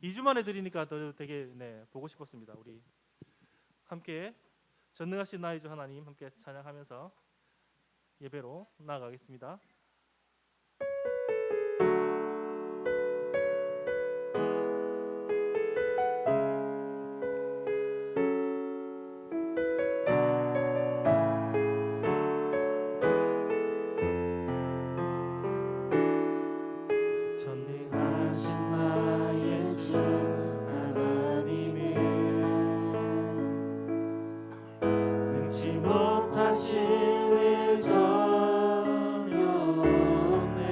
2주 만에 드리니까 되게 보고 싶었습니다. 우리 함께 전능하신 나의 주 하나님 함께 찬양하면서 예배로 나아가겠습니다. 전능하신 나의 주 하나님은 능치 못하실 일 전혀 없네.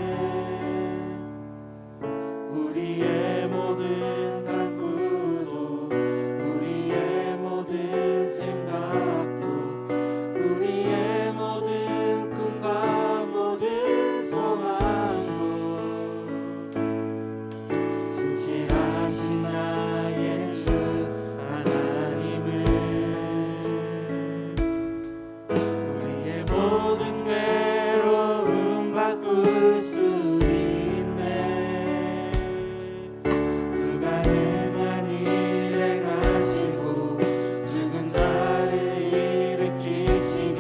우리의 모든 간구도 우리의 모든 생각도 우리의 모든 꿈과 모든 소망도 신실하신 나의 주 하나님은 우리의 모든 괴로움 바꿀 수 있네. 불가능한 일 행하시고 죽은 자를 일으키시니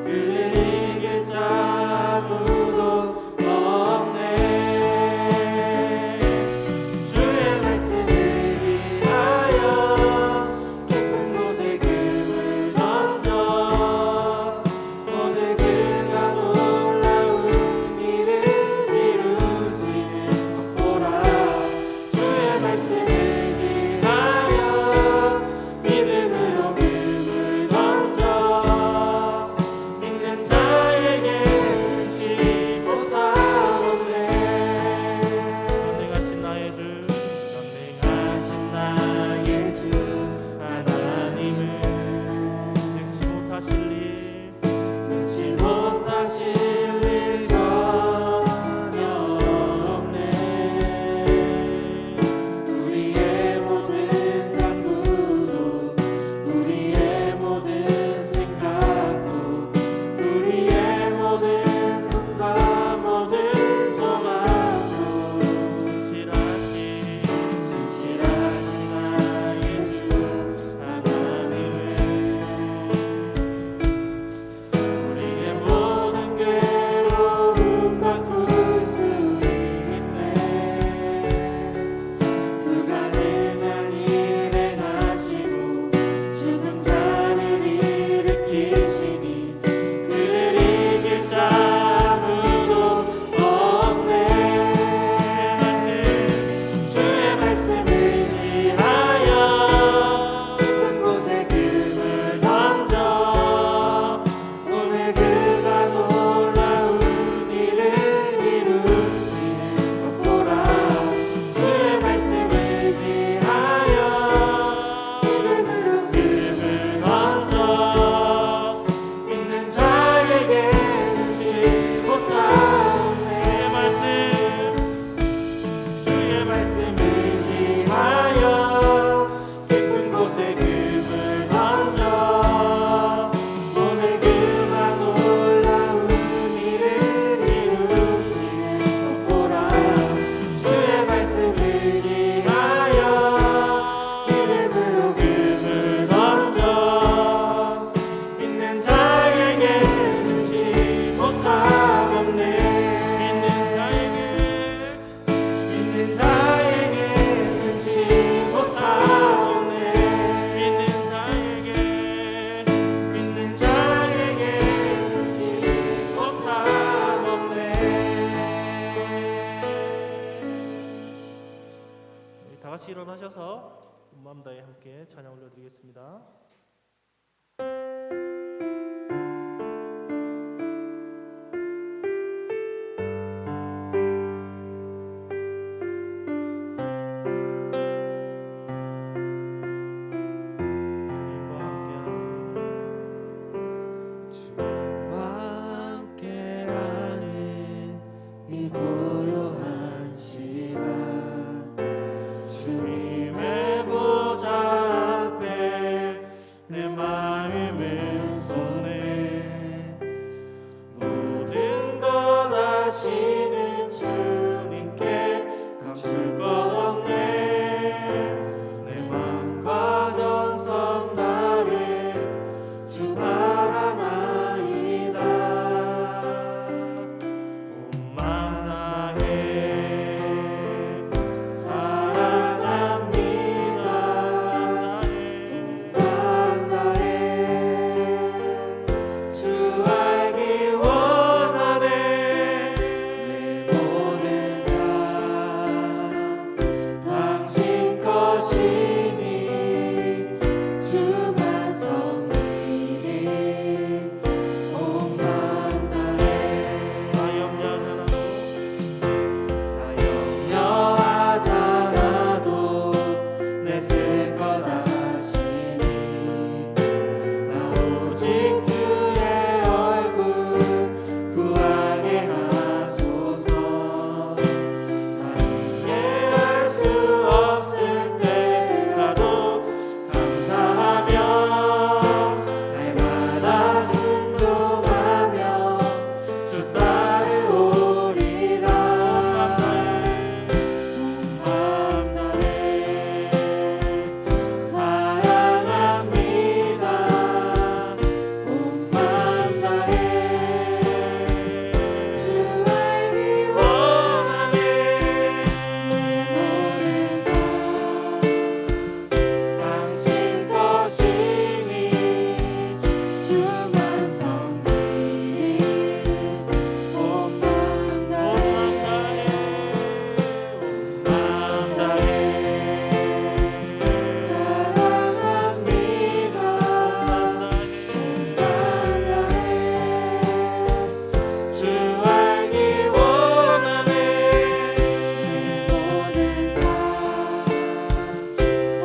그를 이길 자 아무도 없네. 주의 말씀 의지하여 깊은 곳에 금을 던져 오늘 그가 놀라운 일을 이루시는 것 보라. 주의 말씀 의지하여 믿음으로 금을 던져 믿는 자에게 능치 못하옵네. 전능하신 나의 주 전능하신 나의 주 하나님은 능치 못하실 일 능치 못하실 일 전혀 없네. 우리의 모든 간구도 우리의 모든 생각도 우리의 모든 꿈과 모든 소망도 신실하신 나의 주 하나님은 우리의 모든 괴로움 바꿀 수 있네. 불가능한 일 행하시고 죽은 자를 일으키시니 그를 이길 자 아무도 없네. 주의 말씀 의지하여 깊은 곳에 금을 던져 오늘 그가 놀라운 일을 이루시는 것 보라. 주의 말씀 의지하여 믿음으로 금을 던져 믿는 자에게 능치 못하옵네. 주의 말씀 의지하여 깊은 곳에 금을 던져 오늘 그가 놀라운 일을 이루시는 것 보라. 주의 말씀 의지하여 믿음으로 금을 던져 믿는 자에게 능치 못하옵네. 믿는 자에게 능치 못하옵네. 믿는 자에게 능치 못하옵네. 다 같이 일어나셔서 온 마음 다해 함께 찬양 올려드리겠습니다. 주님과 함께하는 이 고요한 시간 주님의 보좌 앞에 내 마음을 쏟네. 모든 것 아시는 주님께 감출 것 없네. 것이니 주만 섬기리 온 마음 다해 나 염려하지 않아도 내 쓸 것 아시니 나 오직 주의 얼굴 구하게 하소서 나 이해할 수 없을 때라도 감사하며 날마다 순종하며 주 따르오리라 마음 다해 사랑합니다 온 마음 다해 주 알기 원하네 내 모든 삶 당신 것이니 주만 섬기리 온 마음 다해 마음 다해 사랑합니다 온 마음 다해 주 알기 원하네 내 모든 삶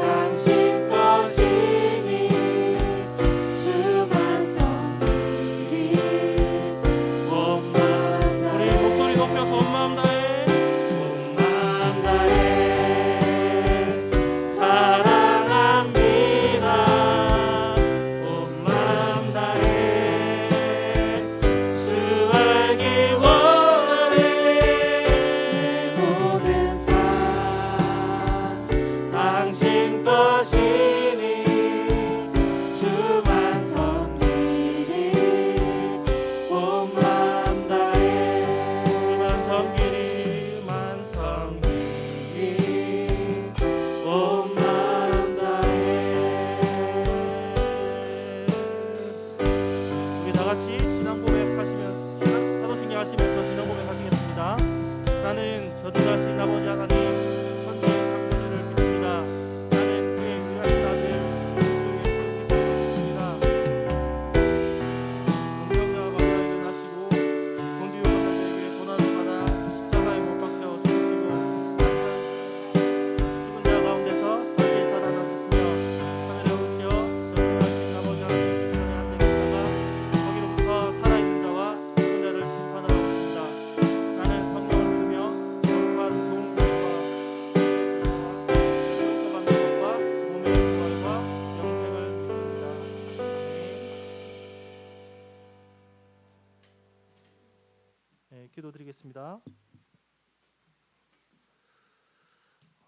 당신 것이니 주만 섬기리 온 마음 우리 다해 목소리 높여서 온 마음 다해 온 마음 다해 사랑합니다 온 마음 다해 주 알기 원하네 내 모든 삶 당신 것이니 주만 섬기리 온 마음 다해 주만 섬기리만 섬기리 온 마음 다해 우리 다 같이 신앙 고백하시면 사도신경 하시면서 신앙 고백하시겠습니다. 나는 전능하신 아버지 하나님 천지의 창조주를 믿습니다. 나는 그의 유일하신 아들 주 예수 그리스도를 믿습니다. 공경자와 마리아를 낳으시고 본디오 빌라도에게 고난을 받아 십자가에 못 박혀 죽으시고 죽은 자 가운데서 다시 살아나셨으며 하늘에 오르시어 전능하신 아버지 하나님 편에 앉아 계시다가 거기로부터 살아있는 자와 죽은 자를 심판하러 오십니다. 나는 성령을 믿으며 거룩한 동교회와 용서받는 것과 몸의 부활과 영생을 믿습니다. 네, 기도드리겠습니다.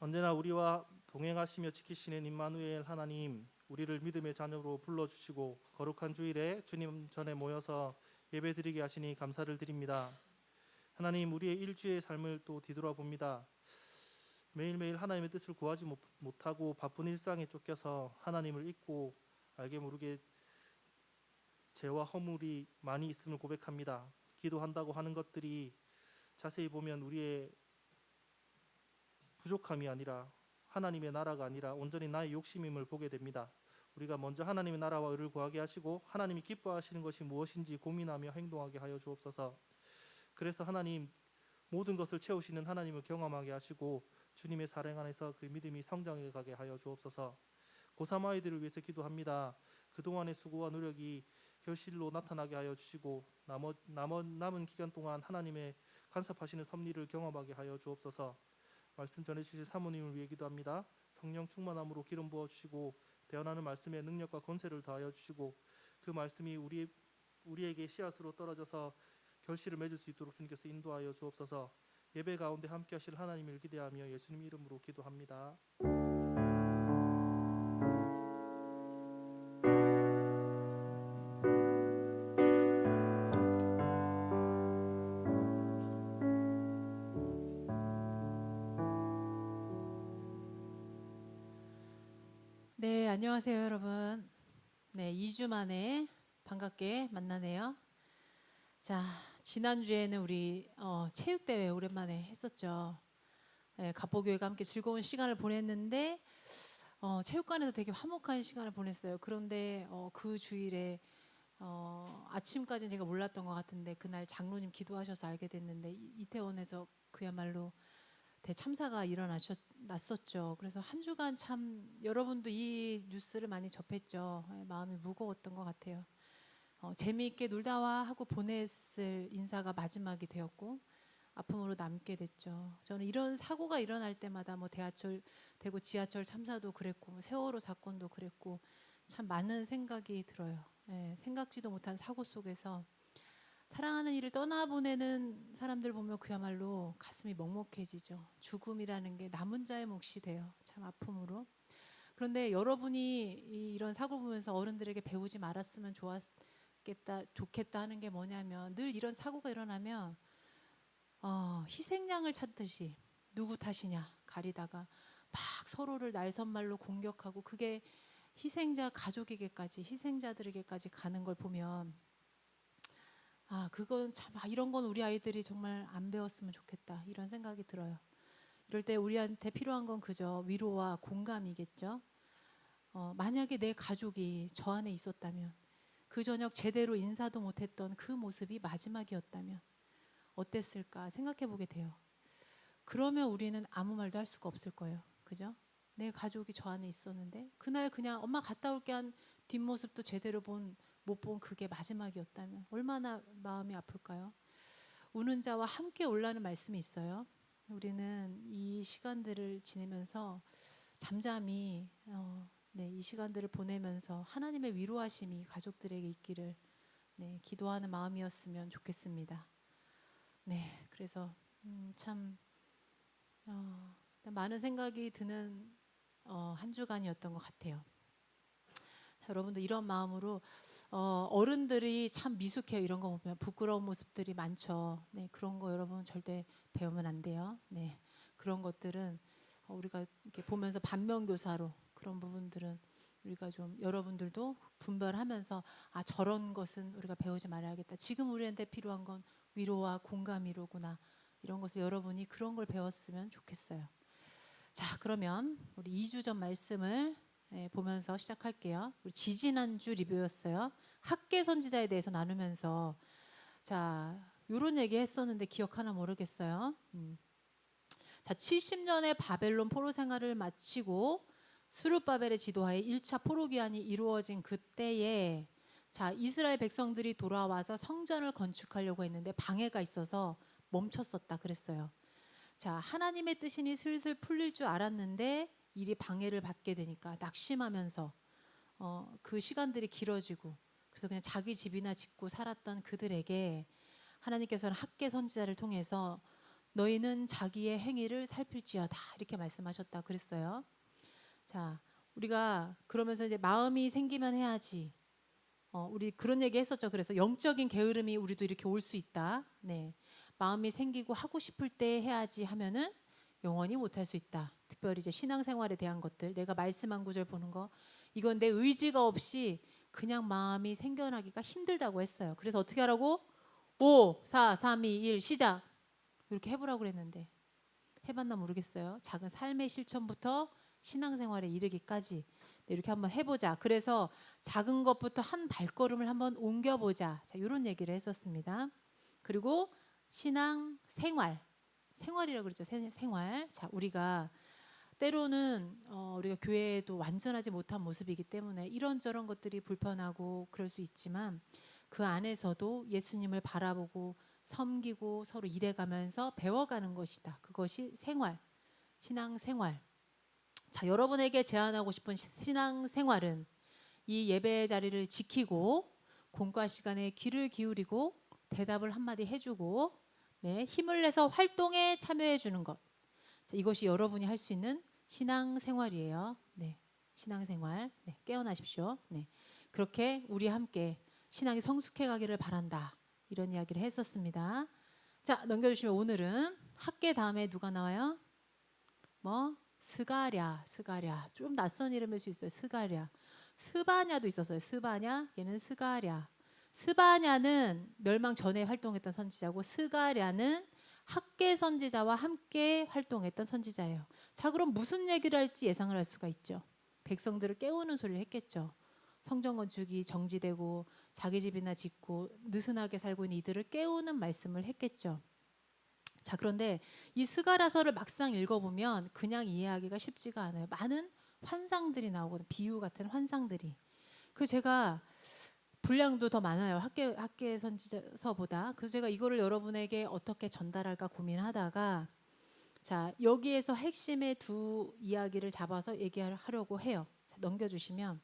언제나 우리와 동행하시며 지키시는 임마누엘 하나님, 우리를 믿음의 자녀로 불러주시고 거룩한 주일에 주님 전에 모여서 예배드리게 하시니 감사를 드립니다. 하나님, 우리의 일주의 삶을 또 뒤돌아봅니다. 매일매일 하나님의 뜻을 구하지 못하고 바쁜 일상에 쫓겨서 하나님을 잊고 알게 모르게 죄와 허물이 많이 있음을 고백합니다. 기도한다고 하는 것들이 자세히 보면 우리의 부족함이 아니라 하나님의 나라가 아니라 온전히 나의 욕심임을 보게 됩니다. 우리가 먼저 하나님의 나라와 의를 구하게 하시고 하나님이 기뻐하시는 것이 무엇인지 고민하며 행동하게 하여 주옵소서. 그래서 하나님, 모든 것을 채우시는 하나님을 경험하게 하시고 주님의 사랑 안에서 그 믿음이 성장해 가게 하여 주옵소서. 고3 아이들을 위해서 기도합니다. 그동안의 수고와 노력이 결실로 나타나게 하여 주시고 남은 기간 동안 하나님의 간섭하시는 섭리를 경험하게 하여 주옵소서. 말씀 전해주실 사모님을 위해 기도합니다. 성령 충만함으로 기름 부어주시고 배어나는 말씀의 능력과 권세를 더하여 주시고 그 말씀이 우리에게 씨앗으로 떨어져서 결실을 맺을 수 있도록 주님께서 인도하여 주옵소서. 예배 가운데 함께 하실 하나님을 기대하며 예수님 이름으로 기도합니다. 네, 안녕하세요, 여러분. 네, 2주 만에 반갑게 만나네요. 자, 지난주에는 우리 체육대회 오랜만에 했었죠. 네, 갑보교회가 함께 즐거운 시간을 보냈는데 체육관에서 되게 화목한 시간을 보냈어요. 그런데 그 주일에 아침까지는 제가 몰랐던 것 같은데 그날 장로님 기도하셔서 알게 됐는데 이태원에서 그야말로 대참사가 났었죠. 그래서 한 주간 참 여러분도 이 뉴스를 많이 접했죠. 마음이 무거웠던 것 같아요. 재미있게 놀다와 하고 보냈을 인사가 마지막이 되었고 아픔으로 남게 됐죠. 저는 이런 사고가 일어날 때마다 뭐 대구 지하철 참사도 그랬고 뭐 세월호 사건도 그랬고 참 많은 생각이 들어요. 생각지도 못한 사고 속에서 사랑하는 이를 떠나보내는 사람들 보면 그야말로 가슴이 먹먹해지죠. 죽음이라는 게 남은 자의 몫이 돼요. 참 아픔으로. 그런데 여러분이 이런 사고를 보면서 어른들에게 배우지 말았으면 좋겠다 하는 게 뭐냐면 늘 이런 사고가 일어나면 희생양을 찾듯이 누구 탓이냐 가리다가 막 서로를 날선말로 공격하고 그게 희생자들에게까지 가는 걸 보면 그건 참 이런 건 우리 아이들이 정말 안 배웠으면 좋겠다 이런 생각이 들어요. 이럴 때 우리한테 필요한 건 그저 위로와 공감이겠죠. 만약에 내 가족이 저 안에 있었다면 그 저녁 제대로 인사도 못했던 그 모습이 마지막이었다면 어땠을까 생각해 보게 돼요. 그러면 우리는 아무 말도 할 수가 없을 거예요. 그죠? 내 가족이 저 안에 있었는데 그날 그냥 엄마 갔다 올게 한 뒷모습도 제대로 못 본 그게 마지막이었다면 얼마나 마음이 아플까요? 우는 자와 함께 올라는 말씀이 있어요. 우리는 이 시간들을 지내면서 잠잠히 이 시간들을 보내면서 하나님의 위로하심이 가족들에게 있기를 기도하는 마음이었으면 좋겠습니다. 그래서 참 많은 생각이 드는 한 주간이었던 것 같아요. 여러분도 이런 마음으로 어른들이 참 미숙해요. 이런 거 보면 부끄러운 모습들이 많죠. 그런 거 여러분 절대 배우면 안 돼요. 그런 것들은 우리가 이렇게 보면서 반면교사로 그런 부분들은 우리가 좀 여러분들도 분별하면서 저런 것은 우리가 배우지 말아야겠다. 지금 우리한테 필요한 건 위로와 공감이로구나. 이런 것을 여러분이 그런 걸 배웠으면 좋겠어요. 자, 그러면 우리 2주 전 말씀을 보면서 시작할게요. 우리 지지난주 리뷰였어요. 학계 선지자에 대해서 나누면서 요런 얘기 했었는데 기억하나 모르겠어요. 자, 70년의 바벨론 포로 생활을 마치고 스룹바벨의 지도하에 1차 포로 귀환이 이루어진 그때에 이스라엘 백성들이 돌아와서 성전을 건축하려고 했는데 방해가 있어서 멈췄었다 그랬어요. 하나님의 뜻이니 슬슬 풀릴 줄 알았는데 일이 방해를 받게 되니까 낙심하면서 그 시간들이 길어지고 그래서 그냥 자기 집이나 짓고 살았던 그들에게 하나님께서는 학계 선지자를 통해서 너희는 자기의 행위를 살필지어다 이렇게 말씀하셨다 그랬어요. 우리가 그러면서 이제 마음이 생기면 해야지. 우리 그런 얘기 했었죠. 그래서 영적인 게으름이 우리도 이렇게 올 수 있다. 마음이 생기고 하고 싶을 때 해야지 하면은 영원히 못할 수 있다. 특별히 이제 신앙생활에 대한 것들, 내가 말씀 한 구절 보는 거, 이건 내 의지가 없이 그냥 마음이 생겨나기가 힘들다고 했어요. 그래서 어떻게 하라고? 5, 4, 3, 2, 1 시작. 이렇게 해보라고 그랬는데 해봤나 모르겠어요. 작은 삶의 실천부터 신앙생활에 이르기까지 이렇게 한번 해보자. 그래서 작은 것부터 한 발걸음을 한번 옮겨보자. 이런 얘기를 했었습니다. 그리고 생활이라고 그러죠. 생활. 우리가 때로는 우리가 교회에도 완전하지 못한 모습이기 때문에 이런저런 것들이 불편하고 그럴 수 있지만 그 안에서도 예수님을 바라보고 섬기고 서로 일해가면서 배워가는 것이다. 그것이 신앙생활. 여러분에게 제안하고 싶은 신앙생활은 이 예배 자리를 지키고 공과 시간에 귀를 기울이고 대답을 한마디 해주고 힘을 내서 활동에 참여해 주는 것. 이것이 여러분이 할 수 있는 신앙생활이에요. 신앙생활. 깨어나십시오. 그렇게 우리 함께 신앙이 성숙해 가기를 바란다. 이런 이야기를 했었습니다. 넘겨주시면 오늘은 학계 다음에 누가 나와요? 스가랴. 좀 낯선 이름일 수 있어요. 스가랴. 스바냐도 있었어요. 스바냐. 얘는 스가랴. 스바냐는 멸망 전에 활동했던 선지자고 스가랴는 학계 선지자와 함께 활동했던 선지자예요. 그럼 무슨 얘기를 할지 예상을 할 수가 있죠. 백성들을 깨우는 소리를 했겠죠. 성전 건축이 정지되고 자기 집이나 짓고 느슨하게 살고 있는 이들을 깨우는 말씀을 했겠죠. 자, 그런데 이 스가랴서를 막상 읽어보면 그냥 이해하기가 쉽지가 않아요. 많은 환상들이 나오거든요. 비유 같은 환상들이. 그 제가 분량도 더 많아요. 학계 선지서보다. 그래서 제가 이거를 여러분에게 어떻게 전달할까 고민하다가 자, 여기에서 핵심의 두 이야기를 잡아서 얘기하려고 해요. 자, 넘겨주시면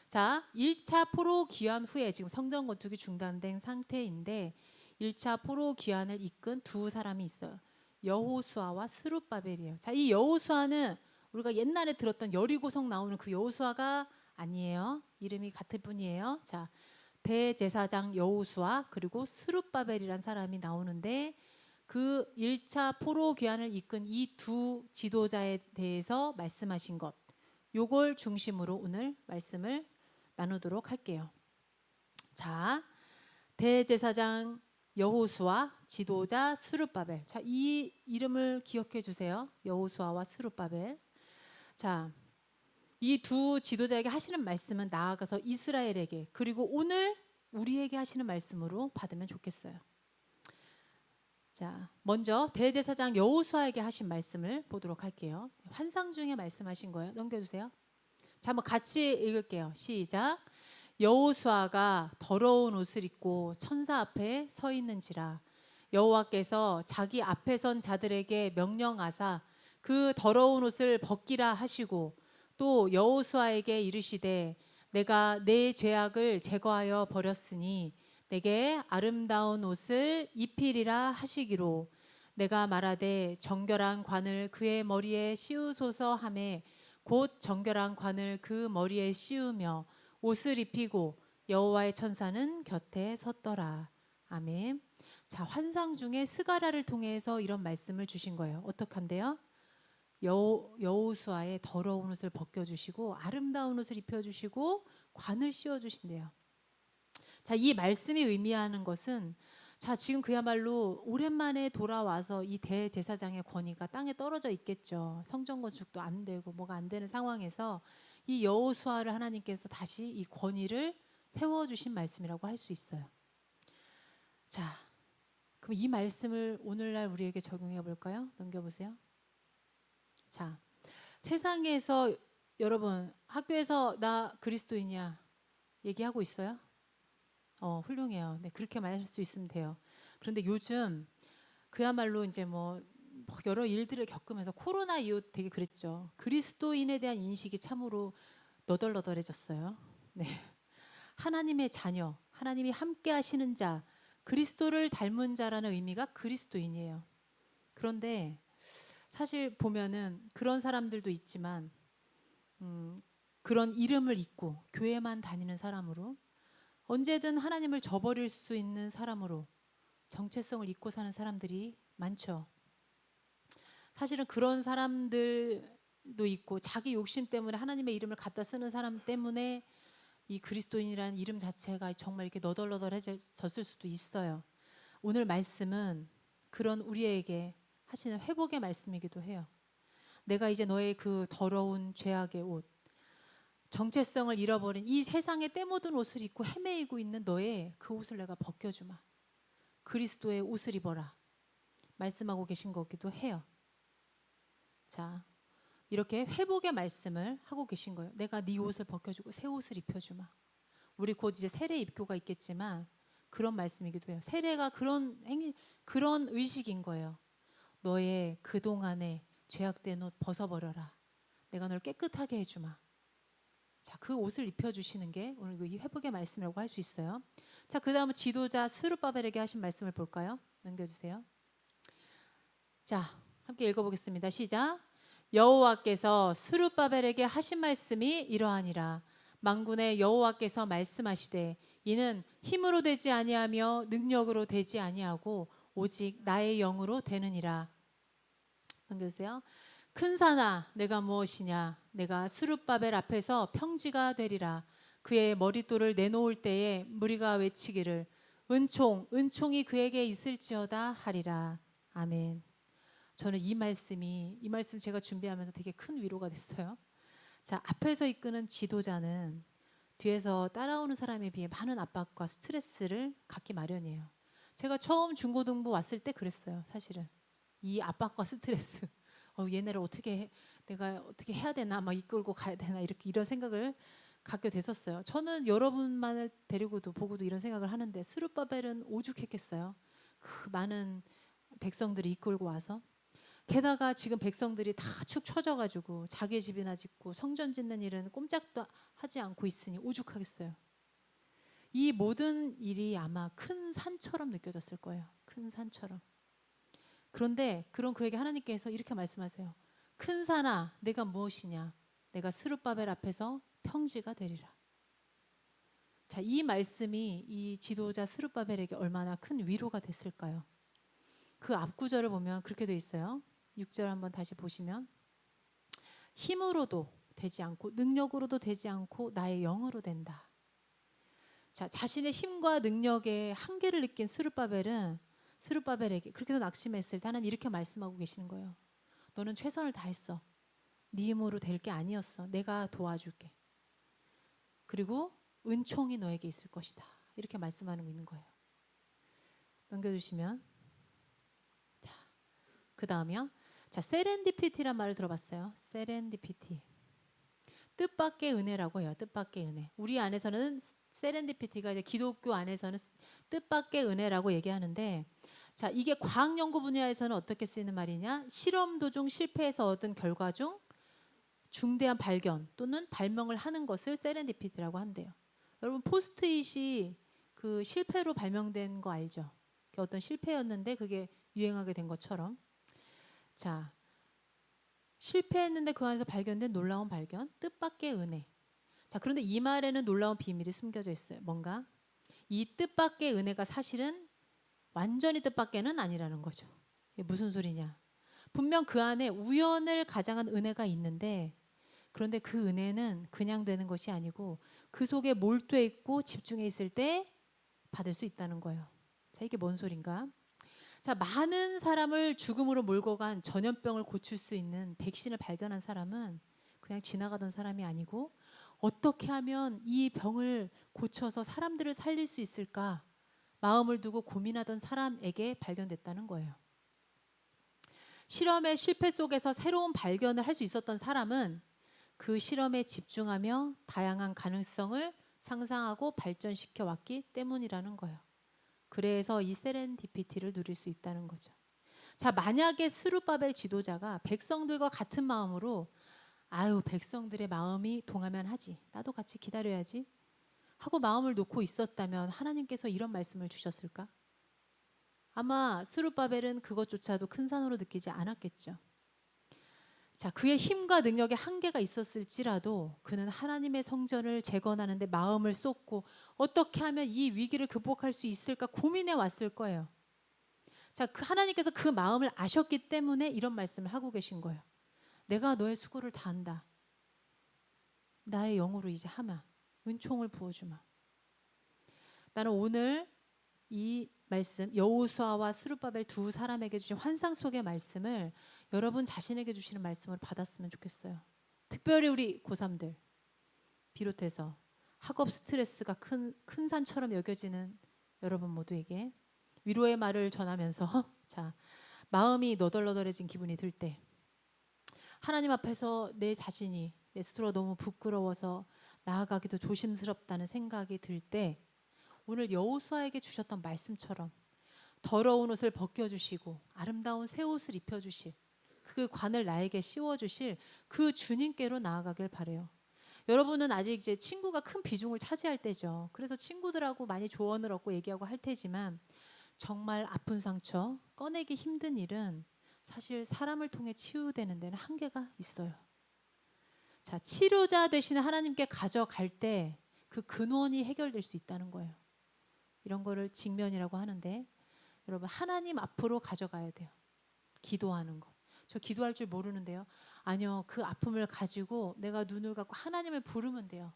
자, 1차 포로 귀환 후에 지금 성전 건축이 중단된 상태인데 1차 포로 귀환을 이끈 두 사람이 있어요. 여호수아와 스룹바벨이에요. 자, 이 여호수아는 우리가 옛날에 들었던 여리고성 나오는 그 여호수아가 아니에요. 이름이 같을 뿐이에요. 자, 대제사장 여호수아 그리고 스룹바벨이란 사람이 나오는데 그 1차 포로 귀환을 이끈 이 두 지도자에 대해서 말씀하신 것, 요걸 중심으로 오늘 말씀을 나누도록 할게요. 자, 대제사장 여호수아, 지도자 스룹바벨. 자, 이 이름을 기억해 주세요. 여호수아와 스룹바벨. 자, 이 두 지도자에게 하시는 말씀은 나아가서 이스라엘에게 그리고 오늘 우리에게 하시는 말씀으로 받으면 좋겠어요. 자, 먼저 대제사장 여호수아에게 하신 말씀을 보도록 할게요. 환상 중에 말씀하신 거예요. 넘겨주세요. 자, 한번 같이 읽을게요. 시작. 여호수아가 더러운 옷을 입고 천사 앞에 서 있는지라 여호와께서 자기 앞에 선 자들에게 명령하사 그 더러운 옷을 벗기라 하시고 또 여호수아에게 이르시되 내가 내 죄악을 제거하여 버렸으니 내게 아름다운 옷을 입히리라 하시기로 내가 말하되 정결한 관을 그의 머리에 씌우소서 하매 곧 정결한 관을 그 머리에 씌우며 옷을 입히고 여호와의 천사는 곁에 섰더라. 아멘. 자, 환상 중에 스가랴를 통해서 이런 말씀을 주신 거예요. 어떡한데요? 여호수아의 더러운 옷을 벗겨주시고 아름다운 옷을 입혀주시고 관을 씌워주신대요. 자, 이 말씀이 의미하는 것은 자, 지금 그야말로 오랜만에 돌아와서 이 대제사장의 권위가 땅에 떨어져 있겠죠. 성전 건축도 안 되고 뭐가 안 되는 상황에서 이 여호수아를 하나님께서 다시 이 권위를 세워주신 말씀이라고 할 수 있어요. 자, 그럼 이 말씀을 오늘날 우리에게 적용해 볼까요? 넘겨보세요. 자, 세상에서 여러분 학교에서 나 그리스도인이야 얘기하고 있어요? 훌륭해요. 네, 그렇게 말할 수 있으면 돼요. 그런데 요즘 그야말로 이제 뭐 여러 일들을 겪으면서 코로나 이후 되게 그랬죠. 그리스도인에 대한 인식이 참으로 너덜너덜해졌어요. 네. 하나님의 자녀, 하나님이 함께 하시는 자, 그리스도를 닮은 자라는 의미가 그리스도인이에요. 그런데 사실 보면은 그런 사람들도 있지만 그런 이름을 잊고 교회만 다니는 사람으로 언제든 하나님을 저버릴 수 있는 사람으로 정체성을 잊고 사는 사람들이 많죠. 사실은 그런 사람들도 있고 자기 욕심 때문에 하나님의 이름을 갖다 쓰는 사람 때문에 이 그리스도인이라는 이름 자체가 정말 이렇게 너덜너덜해졌을 수도 있어요. 오늘 말씀은 그런 우리에게 하시는 회복의 말씀이기도 해요. 내가 이제 너의 그 더러운 죄악의 옷, 정체성을 잃어버린 이 세상에 때 묻은 옷을 입고 헤매이고 있는 너의 그 옷을 내가 벗겨주마. 그리스도의 옷을 입어라. 말씀하고 계신 거기도 해요. 자, 이렇게 회복의 말씀을 하고 계신 거예요. 내가 네 옷을 벗겨주고 새 옷을 입혀주마. 우리 곧 이제 세례 입교가 있겠지만 그런 말씀이기도 해요. 세례가 그런 의식인 거예요. 너의 그동안의 죄악된 옷 벗어버려라. 내가 널 깨끗하게 해주마. 자, 그 옷을 입혀주시는 게 오늘 이 회복의 말씀이라고 할 수 있어요. 자, 그 다음은 지도자 스룹바벨에게 하신 말씀을 볼까요? 넘겨주세요. 자, 함께 읽어보겠습니다. 시작. 여호와께서 스룹바벨에게 하신 말씀이 이러하니라. 만군의 여호와께서 말씀하시되 이는 힘으로 되지 아니하며 능력으로 되지 아니하고 오직 나의 영으로 되느니라. 넘겨주세요. 큰 산아 내가 무엇이냐. 내가 스룹바벨 앞에서 평지가 되리라. 그의 머릿돌을 내놓을 때에 무리가 외치기를 은총이 그에게 있을지어다 하리라. 아멘. 저는 이 말씀 제가 준비하면서 되게 큰 위로가 됐어요. 자, 앞에서 이끄는 지도자는 뒤에서 따라오는 사람에 비해 많은 압박과 스트레스를 갖기 마련이에요. 제가 처음 중고등부 왔을 때 그랬어요. 사실은 이 압박과 스트레스, 얘네를 내가 어떻게 해야 되나, 막 이끌고 가야 되나, 이런 생각을 갖게 됐었어요. 저는 여러분만을 데리고도 보고도 이런 생각을 하는데 스룹바벨은 오죽했겠어요. 그 많은 백성들이 이끌고 와서, 게다가 지금 백성들이 다 축 처져가지고 자기의 집이나 짓고 성전 짓는 일은 꼼짝도 하지 않고 있으니 오죽하겠어요. 이 모든 일이 아마 큰 산처럼 느껴졌을 거예요. 큰 산처럼. 그런데 그런 그에게 하나님께서 이렇게 말씀하세요. 큰 산아, 내가 무엇이냐? 내가 스룹바벨 앞에서 평지가 되리라. 자, 이 말씀이 이 지도자 스룹바벨에게 얼마나 큰 위로가 됐을까요? 그 앞 구절을 보면 그렇게 되어 있어요. 6절 한번 다시 보시면, 힘으로도 되지 않고 능력으로도 되지 않고 나의 영으로 된다. 자, 자신의 힘과 능력의 한계를 느낀 스룹바벨에게 그렇게 해서 낙심했을 때 하나님 이렇게 말씀하고 계시는 거예요. 너는 최선을 다했어. 네 힘으로 될 게 아니었어. 내가 도와줄게. 그리고 은총이 너에게 있을 것이다. 이렇게 말씀하고 있는 거예요. 넘겨주시면, 자, 그 다음이요. 자, 세렌디피티란 말을 들어봤어요. 세렌디피티. 뜻밖의 은혜라고 해요. 뜻밖의 은혜. 우리 안에서는 세렌디피티가 이제 기독교 안에서는 뜻밖의 은혜라고 얘기하는데, 자, 이게 과학 연구 분야에서는 어떻게 쓰이는 말이냐? 실험 도중 실패해서 얻은 결과 중 중대한 발견 또는 발명을 하는 것을 세렌디피티라고 한대요. 여러분, 포스트잇이 그 실패로 발명된 거 알죠? 어떤 실패였는데 그게 유행하게 된 것처럼. 자, 실패했는데 그 안에서 발견된 놀라운 발견, 뜻밖의 은혜. 자, 그런데 이 말에는 놀라운 비밀이 숨겨져 있어요. 뭔가? 이 뜻밖의 은혜가 사실은 완전히 뜻밖에는 아니라는 거죠. 이게 무슨 소리냐? 분명 그 안에 우연을 가장한 은혜가 있는데, 그런데 그 은혜는 그냥 되는 것이 아니고 그 속에 몰두해 있고 집중해 있을 때 받을 수 있다는 거예요. 자, 이게 뭔 소린가? 자, 많은 사람을 죽음으로 몰고 간 전염병을 고칠 수 있는 백신을 발견한 사람은 그냥 지나가던 사람이 아니고 어떻게 하면 이 병을 고쳐서 사람들을 살릴 수 있을까 마음을 두고 고민하던 사람에게 발견됐다는 거예요. 실험의 실패 속에서 새로운 발견을 할 수 있었던 사람은 그 실험에 집중하며 다양한 가능성을 상상하고 발전시켜 왔기 때문이라는 거예요. 그래서 이 세렌디피티를 누릴 수 있다는 거죠. 자, 만약에 스룹바벨 지도자가 백성들과 같은 마음으로 백성들의 마음이 동하면 하지, 나도 같이 기다려야지 하고 마음을 놓고 있었다면 하나님께서 이런 말씀을 주셨을까? 아마 스룹바벨은 그것조차도 큰 산으로 느끼지 않았겠죠. 자, 그의 힘과 능력에 한계가 있었을지라도 그는 하나님의 성전을 재건하는 데 마음을 쏟고 어떻게 하면 이 위기를 극복할 수 있을까 고민해 왔을 거예요. 자, 하나님께서 그 마음을 아셨기 때문에 이런 말씀을 하고 계신 거예요. 내가 너의 수고를 다한다. 나의 영으로 이제 하마. 은총을 부어주마. 나는 오늘 이 말씀, 여호수아와 스룹바벨 두 사람에게 주신 환상 속의 말씀을 여러분 자신에게 주시는 말씀을 받았으면 좋겠어요. 특별히 우리 고3들 비롯해서 학업 스트레스가 큰 산처럼 여겨지는 여러분 모두에게 위로의 말을 전하면서 자, 마음이 너덜너덜해진 기분이 들 때, 하나님 앞에서 내 자신이 내 스스로가 너무 부끄러워서 나아가기도 조심스럽다는 생각이 들 때, 오늘 여호수아에게 주셨던 말씀처럼 더러운 옷을 벗겨주시고 아름다운 새 옷을 입혀주실 그 관을 나에게 씌워주실 그 주님께로 나아가길 바래요. 여러분은 아직 이제 친구가 큰 비중을 차지할 때죠. 그래서 친구들하고 많이 조언을 얻고 얘기하고 할 테지만 정말 아픈 상처 꺼내기 힘든 일은 사실 사람을 통해 치유되는 데는 한계가 있어요. 자, 치료자 되시는 하나님께 가져갈 때 그 근원이 해결될 수 있다는 거예요. 이런 거를 직면이라고 하는데, 여러분 하나님 앞으로 가져가야 돼요. 기도하는 거. 저 기도할 줄 모르는데요. 아니요, 그 아픔을 가지고 내가 눈을 감고 하나님을 부르면 돼요.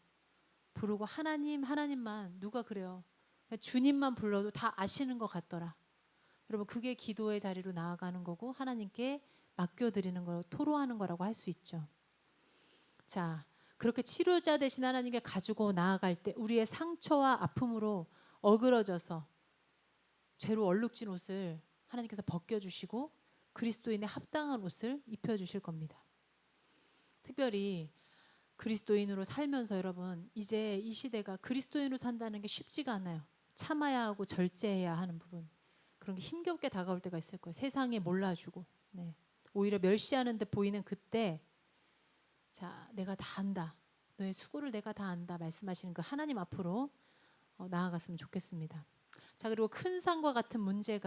부르고 하나님만, 누가 그래요? 주님만 불러도 다 아시는 것 같더라. 여러분, 그게 기도의 자리로 나아가는 거고 하나님께 맡겨드리는 거, 토로하는 거라고 할 수 있죠. 자, 그렇게 치료자 대신 하나님께 가지고 나아갈 때 우리의 상처와 아픔으로 어그러져서 죄로 얼룩진 옷을 하나님께서 벗겨주시고 그리스도인의 합당한 옷을 입혀주실 겁니다. 특별히 그리스도인으로 살면서 여러분, 이제 이 시대가 그리스도인으로 산다는 게 쉽지가 않아요. 참아야 하고 절제해야 하는 부분, 그런 게 힘겹게 다가올 때가 있을 거예요. 세상에 몰라주고, 네. 오히려 멸시하는 듯 보이는 그때, 자, 내가 다 안다, 너의 수고를 내가 다 안다 말씀하시는 그 하나님 앞으로 나아갔으면 좋겠습니다. 자, 그리고 큰 산과 같은 문제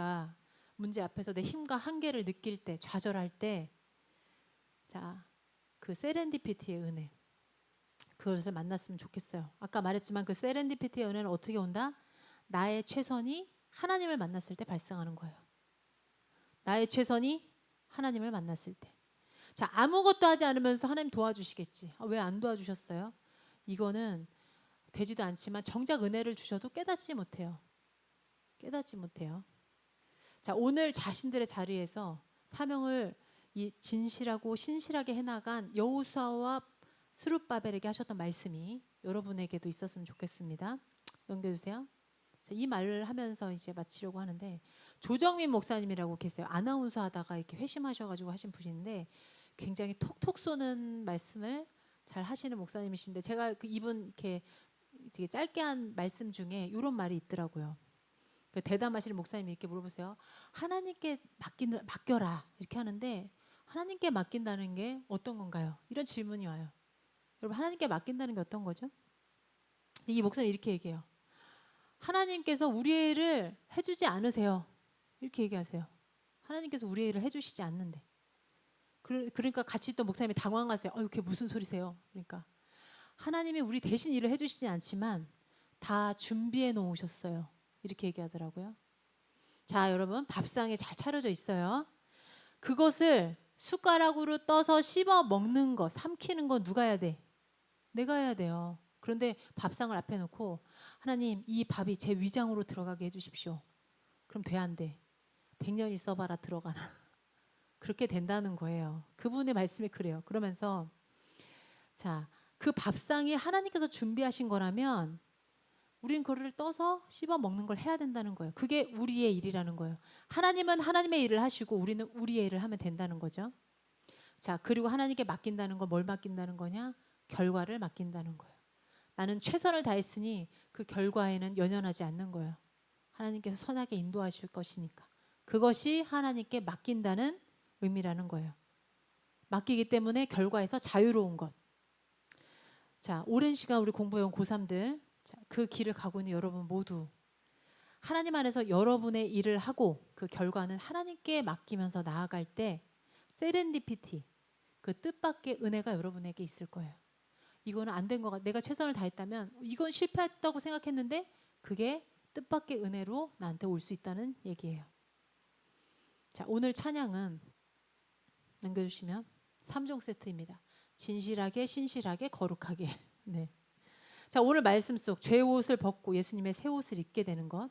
앞에서 내 힘과 한계를 느낄 때, 좌절할 때, 자, 그 세렌디피티의 은혜, 그것을 만났으면 좋겠어요. 아까 말했지만 그 세렌디피티의 은혜는 어떻게 온다? 나의 최선이 하나님을 만났을 때 발생하는 거예요. 나의 최선이 하나님을 만났을 때. 자, 아무것도 하지 않으면서 하나님 도와주시겠지. 왜 안 도와주셨어요? 이거는 되지도 않지만 정작 은혜를 주셔도 깨닫지 못해요. 깨닫지 못해요. 자, 오늘 자신들의 자리에서 사명을 이 진실하고 신실하게 해나간 여호수아와 스룹바벨에게 하셨던 말씀이 여러분에게도 있었으면 좋겠습니다. 넘겨주세요. 자, 이 말을 하면서 이제 마치려고 하는데, 조정민 목사님이라고 계세요. 아나운서 하다가 이렇게 회심하셔가지고 하신 분인데 굉장히 톡톡 쏘는 말씀을 잘 하시는 목사님이신데, 제가 그 이분 이렇게 짧게 한 말씀 중에 이런 말이 있더라고요. 그 대담하시는 목사님이 이렇게 물어보세요. 하나님께 맡겨라 이렇게 하는데, 하나님께 맡긴다는 게 어떤 건가요? 이런 질문이 와요. 여러분, 하나님께 맡긴다는 게 어떤 거죠? 이 목사님 이렇게 얘기해요. 하나님께서 우리의 일을 해주지 않으세요. 이렇게 얘기하세요. 하나님께서 우리의 일을 해주시지 않는데. 그러니까 같이 있던 목사님이 당황하세요. 그게 무슨 소리세요? 그러니까 하나님이 우리 대신 일을 해주시지 않지만 다 준비해 놓으셨어요. 이렇게 얘기하더라고요. 자, 여러분, 밥상에 잘 차려져 있어요. 그것을 숟가락으로 떠서 씹어 먹는 거, 삼키는 건 누가 해야 돼? 내가 해야 돼요. 그런데 밥상을 앞에 놓고, 하나님, 이 밥이 제 위장으로 들어가게 해주십시오. 그럼 돼, 안 돼? 100년 있어봐라 들어가나? 그렇게 된다는 거예요. 그분의 말씀이 그래요. 그러면서 자, 그 밥상이 하나님께서 준비하신 거라면 우리는 그거를 떠서 씹어 먹는 걸 해야 된다는 거예요. 그게 우리의 일이라는 거예요. 하나님은 하나님의 일을 하시고 우리는 우리의 일을 하면 된다는 거죠. 자, 그리고 하나님께 맡긴다는 건 뭘 맡긴다는 거냐? 결과를 맡긴다는 거예요. 나는 최선을 다했으니 그 결과에는 연연하지 않는 거예요. 하나님께서 선하게 인도하실 것이니까. 그것이 하나님께 맡긴다는 의미라는 거예요. 맡기기 때문에 결과에서 자유로운 것. 자, 오랜 시간 우리 공부해온 고3들, 자, 그 길을 가고 있는 여러분 모두 하나님 안에서 여러분의 일을 하고 그 결과는 하나님께 맡기면서 나아갈 때 세렌디피티, 그 뜻밖의 은혜가 여러분에게 있을 거예요. 이거는 안 된 것 같아. 내가 최선을 다했다면 이건 실패했다고 생각했는데 그게 뜻밖의 은혜로 나한테 올 수 있다는 얘기예요. 자, 오늘 찬양은 남겨주시면 3종 세트입니다. 진실하게, 신실하게, 거룩하게. 네. 자, 오늘 말씀 속 죄의 옷을 벗고 예수님의 새 옷을 입게 되는 것,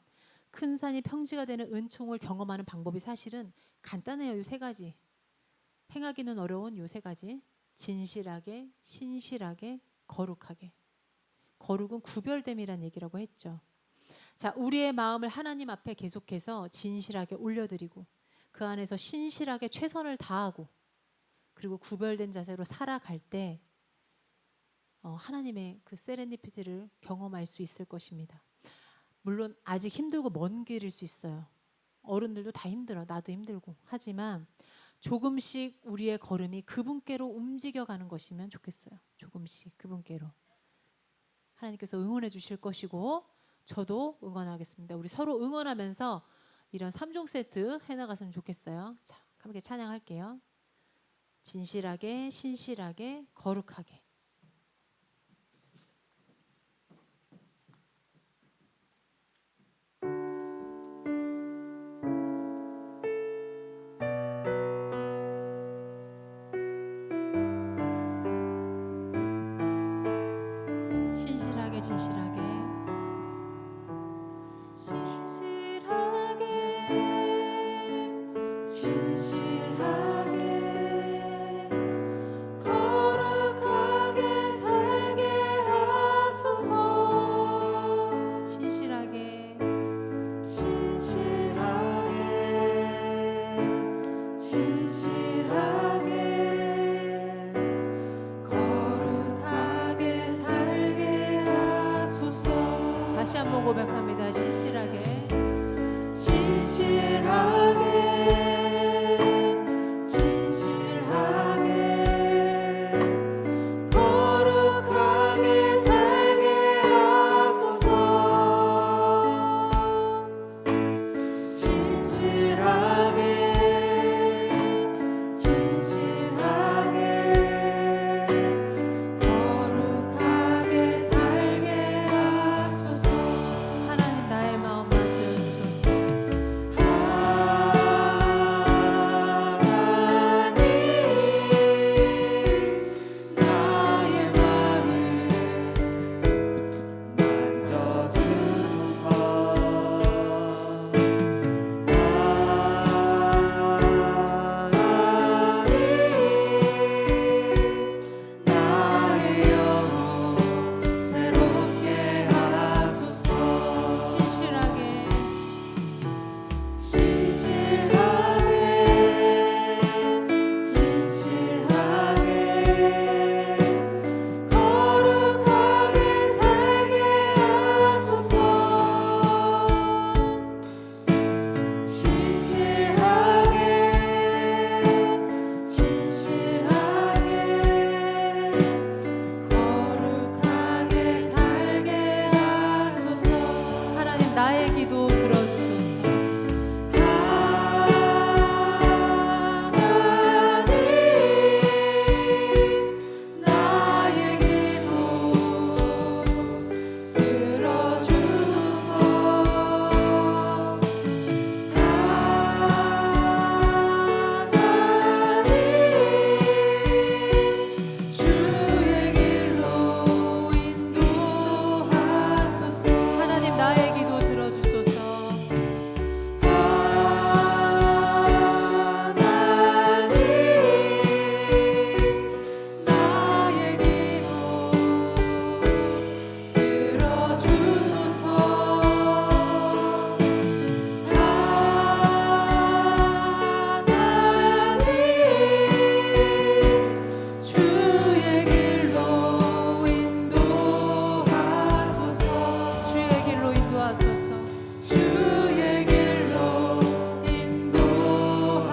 큰 산이 평지가 되는 은총을 경험하는 방법이 사실은 간단해요. 이 세 가지. 행하기는 어려운 이 세 가지. 진실하게, 신실하게, 거룩하게. 거룩은 구별됨이란 얘기라고 했죠. 자, 우리의 마음을 하나님 앞에 계속해서 진실하게 올려드리고 그 안에서 신실하게 최선을 다하고 그리고 구별된 자세로 살아갈 때 하나님의 그 세렌디피티를 경험할 수 있을 것입니다. 물론 아직 힘들고 먼 길일 수 있어요. 어른들도 다 힘들어. 나도 힘들고. 하지만 조금씩 우리의 걸음이 그분께로 움직여가는 것이면 좋겠어요. 조금씩 그분께로. 하나님께서 응원해 주실 것이고 저도 응원하겠습니다. 우리 서로 응원하면서 이런 3종 세트 해나갔으면 좋겠어요. 자, 함께 찬양할게요. 진실하게, 신실하게, 거룩하게. 신실하게, 진실하게. 신실하게, 진실하게, 거룩하게 살 믿음으로 고백합니다. 신실하게 진실하게 거룩하게 살게 하소서. 거룩하게 살게 하소서. 하나님 나의 마음 만져주소서. 나의 마음을 나의 영혼 새롭게 하소서. 신실하게 거룩하게 살게 하소서. 거룩하게 살게 하소서. 하나님 나의 기도 들어주소서. 나의 기도 들어주소서. 주의 길로 인도하소서. 하나님 나의 기도 들어주소서. 나의 기도 들어주소서. 주의 길로 인도하소서. 주의 길로 인도하소서. 주의 길로 인도하소서.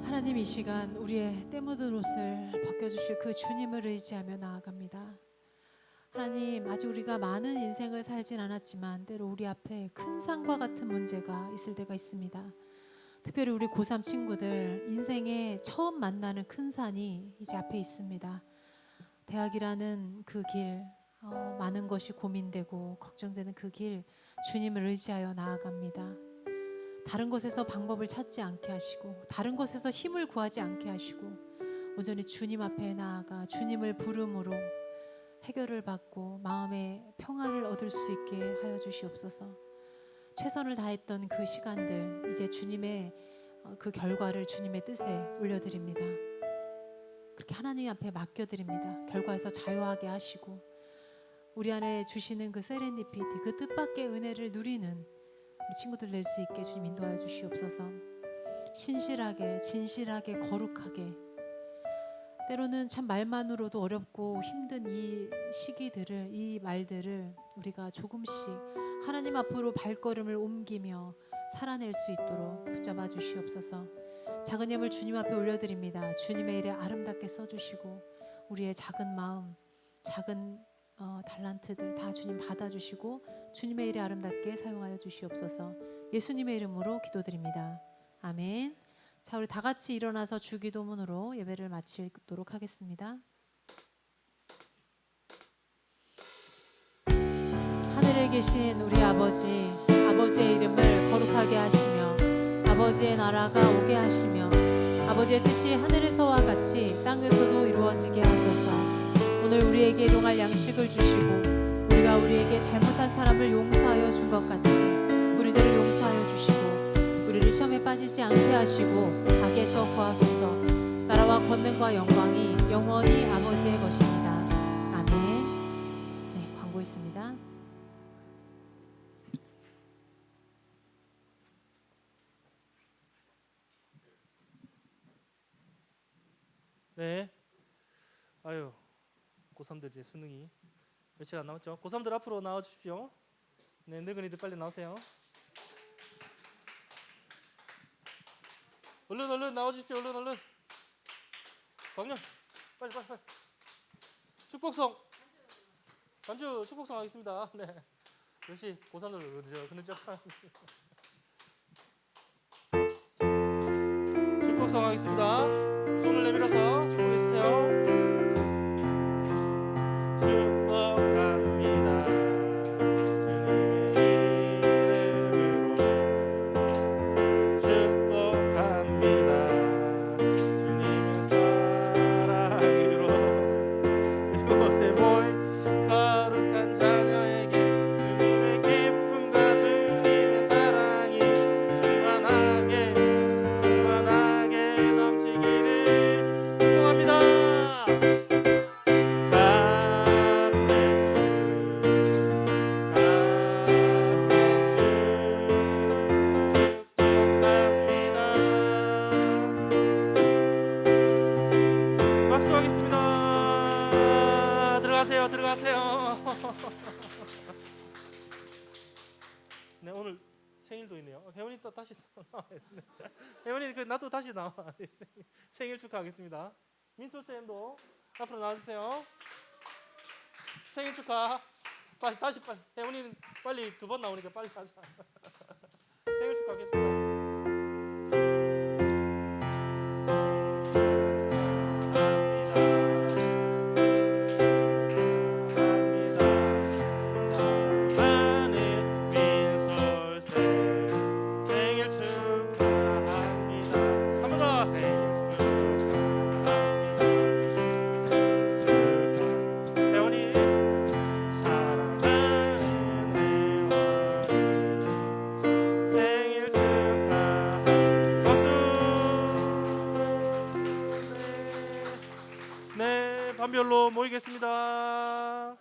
하나님 이 시간 우리의 때 묻은 옷을 벗겨주실 그 주님을 의지하며 나아갑니다. 하나님 아직 우리가 많은 인생을 살진 않았지만 때로 우리 앞에 큰 산과 같은 문제가 있을 때가 있습니다. 특별히 우리 고3 친구들 인생에 처음 만나는 큰 산이 이제 앞에 있습니다. 대학이라는 그 길, 많은 것이 고민되고 걱정되는 그 길 주님을 의지하여 나아갑니다. 다른 것에서 방법을 찾지 않게 하시고 다른 것에서 힘을 구하지 않게 하시고 온전히 주님 앞에 나아가 주님을 부름으로 해결을 받고 마음의 평안을 얻을 수 있게 하여 주시옵소서. 최선을 다했던 그 시간들 이제 주님의 그 결과를 주님의 뜻에 올려드립니다. 그렇게 하나님 앞에 맡겨드립니다. 결과에서 자유하게 하시고 우리 안에 주시는 그 세렌디피티 그 뜻밖의 은혜를 누리는 우리 친구들 낼 수 있게 주님 인도하여 주시옵소서. 신실하게 진실하게 거룩하게 때로는 참 말만으로도 어렵고 힘든 이 시기들을 이 말들을 우리가 조금씩 하나님 앞으로 발걸음을 옮기며 살아낼 수 있도록 붙잡아 주시옵소서. 작은 예물 주님 앞에 올려드립니다. 주님의 일에 아름답게 써주시고 우리의 작은 마음 작은 달란트들 다 주님 받아주시고 주님의 일에 아름답게 사용하여 주시옵소서. 예수님의 이름으로 기도드립니다. 아멘. 자, 우리 다 같이 일어나서 주기도문으로 예배를 마치도록 하겠습니다. 하늘에 계신 우리 아버지, 아버지의 이름을 거룩하게 하시며 아버지의 나라가 오게 하시며 아버지의 뜻이 하늘에서와 같이 땅에서도 이루어지게 하소서. 오늘 우리에게 일용할 양식을 주시고 우리가 우리에게 잘못한 사람을 용서하여 준 것 같이 우리 죄를 용서하여 주시고 우리를 시험에 빠지지 않게 하시고 악에서 구하소서. 나라와 권능과 영광이 영원히 아버지의 것입니다. 아멘. 네, 광고 있습니다. 네. 아유, 고3들 이제 수능이 며칠 안 남았죠. 고3들 앞으로 나와 주십시오. 네, 늙은이들 빨리 나오세요. 얼른 나와 주십시오. 얼른. 광년 빨리. 축복성 간주 축복성 하겠습니다. 네. 역시 고3들 그는죠. 축복성 하겠습니다. 손을 내밀어서 축복해 주세요. 축복합니다. 주님의 이름으로 축복합니다. 주님의 사랑으로 이곳에 모인 거룩한 자녀에게 주님의 기쁨과 주님의 사랑이 충만하게 넘치기를 축복합니다. 박수하겠습니다. 들어가세요. 네, 오늘 생일도 있네요. 혜원이 또 다시 나와야 돼. 혜원이 나도 다시 나와. 생일 축하하겠습니다. 민솔 쌤도 앞으로 나와주세요. 생일 축하. 빨리. 혜원이는 빨리 2번 나오니까 빨리 가자. 생일 축하하겠습니다. 반별로 모이겠습니다.